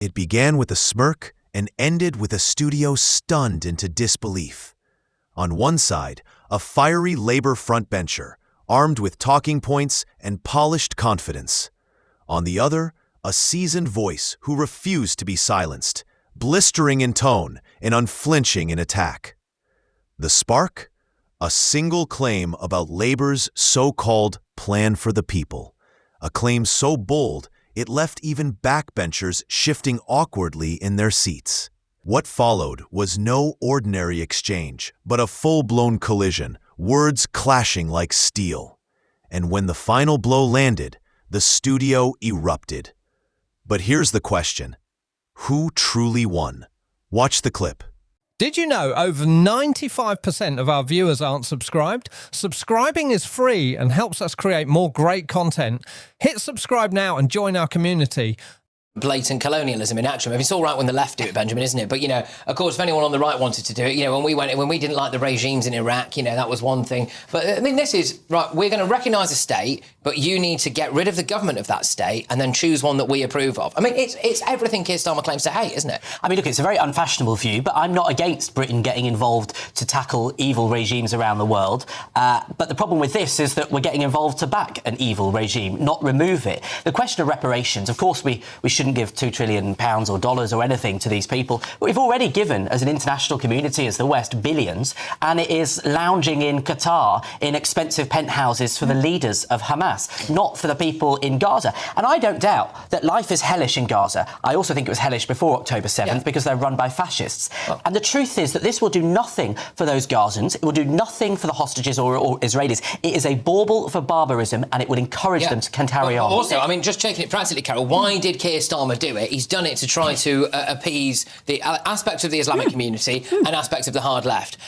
It began with a smirk and ended with a studio stunned into disbelief. On one side, a fiery Labour frontbencher, armed with talking points and polished confidence. On the other, a seasoned voice who refused to be silenced, blistering in tone and unflinching in attack. The spark? A single claim about Labour's so-called plan for the people. A claim so bold, it left even backbenchers shifting awkwardly in their seats. What followed was no ordinary exchange, but a full-blown collision, words clashing like steel. And when the final blow landed, the studio erupted. But here's the question. Who truly won? Watch the clip. Did you know over 95% of our viewers aren't subscribed? Subscribing is free and helps us create more great content. Hit subscribe now and join our community. Blatant colonialism in action. I mean, it's all right when the left do it, Benjamin, isn't it? But, you know, of course, if anyone on the right wanted to do it, you know, when we didn't like the regimes in Iraq, you know, that was one thing. But, I mean, this is, right, we're going to recognise a state, but you need to get rid of the government of that state and then choose one that we approve of. I mean, it's everything Keir Starmer claims to hate, isn't it? I mean, look, it's a very unfashionable view, but I'm not against Britain getting involved to tackle evil regimes around the world. But the problem with this is that we're getting involved to back an evil regime, not remove it. The question of reparations, of course, we shouldn't give £2 trillion or dollars or anything to these people. But we've already given, as an international community, as the West, billions, and it is lounging in Qatar in expensive penthouses for the leaders of Hamas, not for the people in Gaza. And I don't doubt that life is hellish in Gaza. I also think it was hellish before October 7th because they're run by fascists. Oh. And the truth is that this will do nothing for those Gazans. It will do nothing for the hostages or Israelis. It is a bauble for barbarism, and it will encourage them to carry on. Also, I mean, just taking it practically, Carol, why did Keir Starmer do it? He's done it to try to appease the aspects of the Islamic community and aspects of the hard left.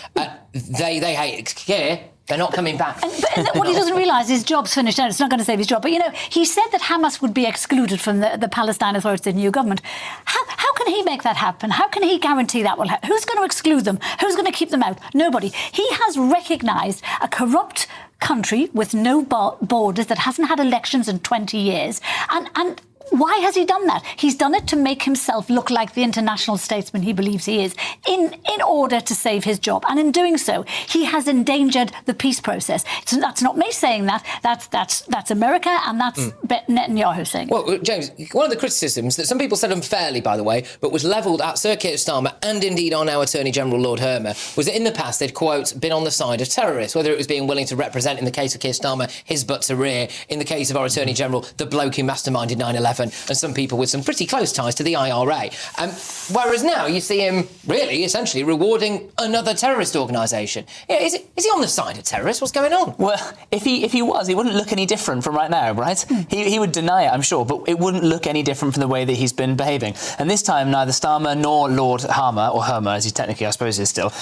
They hate Keir. They're not coming back. But what he doesn't realise, his job's finished and it's not going to save his job. But, you know, he said that Hamas would be excluded from the Palestine Authority, the new government. How can he make that happen? How can he guarantee that will happen? Who's going to exclude them? Who's going to keep them out? Nobody. He has recognised a corrupt country with no borders that hasn't had elections in 20 years. And why has he done that? He's done it to make himself look like the international statesman he believes he is, in order to save his job. And in doing so, he has endangered the peace process. So that's not me saying that. That's America, and that's Netanyahu saying it. Well, James, one of the criticisms that some people said unfairly, by the way, but was levelled at Sir Keir Starmer and indeed on our Attorney General Lord Hermer, was that in the past they'd, quote, been on the side of terrorists, whether it was being willing to represent, in the case of Keir Starmer, his butt to rear, in the case of our Attorney General, the bloke who masterminded 9/11, and some people with some pretty close ties to the IRA. Whereas now you see him really, essentially, rewarding another terrorist organisation. Yeah, is he on the side of terrorists? What's going on? Well, if he was, he wouldn't look any different from right now, right? He would deny it, I'm sure, but it wouldn't look any different from the way that he's been behaving. And this time, neither Starmer nor Lord Hermer, or Hermer, as he technically, I suppose, is still,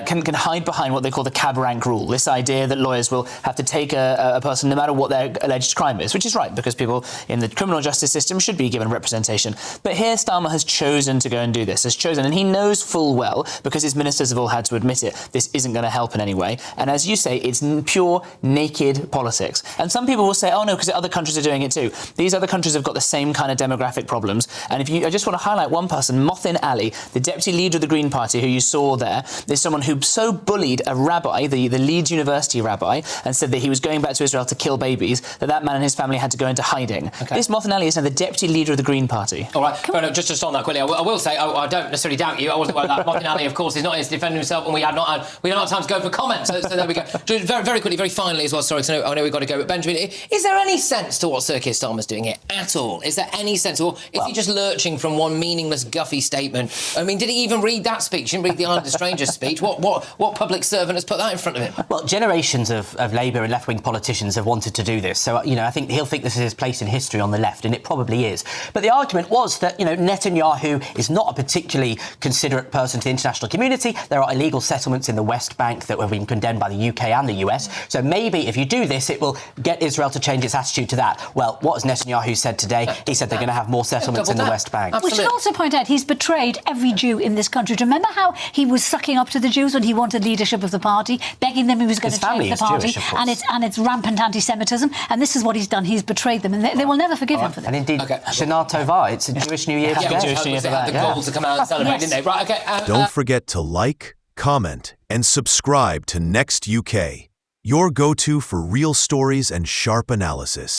can hide behind what they call the cab rank rule, this idea that lawyers will have to take a person no matter what their alleged crime is, which is right, because people in the criminal justice system should be given representation. But here Starmer has chosen to go and do this, and he knows full well, because his ministers have all had to admit it, this isn't going to help in any way. And as you say, it's pure, naked politics. And some people will say, oh no, because other countries are doing it too. These other countries have got the same kind of demographic problems. And I just want to highlight one person, Mohsin Ali, the deputy leader of the Green Party, who you saw there, is someone who so bullied a rabbi, the Leeds University rabbi, and said that he was going back to Israel to kill babies, that man and his family had to go into hiding. Okay. This Mohsin Ali is now the deputy leader of the Green Party. All right, but just on that quickly, I will say, I don't necessarily doubt you. I wasn't aware that Mohsin Ali, of course, is not here to defend himself, and we had not had time to go for comments. So there we go. Just very quickly, very finally as well. Sorry, I know we've got to go. But Benjamin, is there any sense to what Sir Keir Starmer's doing here at all? Is there any sense, or is he just lurching from one meaningless, guffy statement? I mean, did he even read that speech? He didn't read the Island of Strangers speech. What public servant has put that in front of him? Well, generations of Labour and left-wing politicians have wanted to do this. So, you know, I think he'll think this is his place in history on the left, and it probably is. But the argument was that, you know, Netanyahu is not a particularly considerate person to the international community. There are illegal settlements in the West Bank that have been condemned by the UK and the US. So maybe if you do this, it will get Israel to change its attitude to that. Well, what has Netanyahu said today? He said they're going to have more settlements in the West Bank. We should also point out he's betrayed every Jew in this country. Do you remember how he was sucking up to the Jews when he wanted leadership of the party, begging them he was going to change the party, Jewish, and it's rampant anti-Semitism, and this is what he's done. He's betrayed them, and they will never forgive him for this. did Shana Tova. It's a Jewish New Year for Yeah, that. Jewish New Year they for had that, the yeah. gall to come out and celebrate, didn't they? Right, okay. Don't forget to like, comment, and subscribe to Next UK, your go-to for real stories and sharp analysis.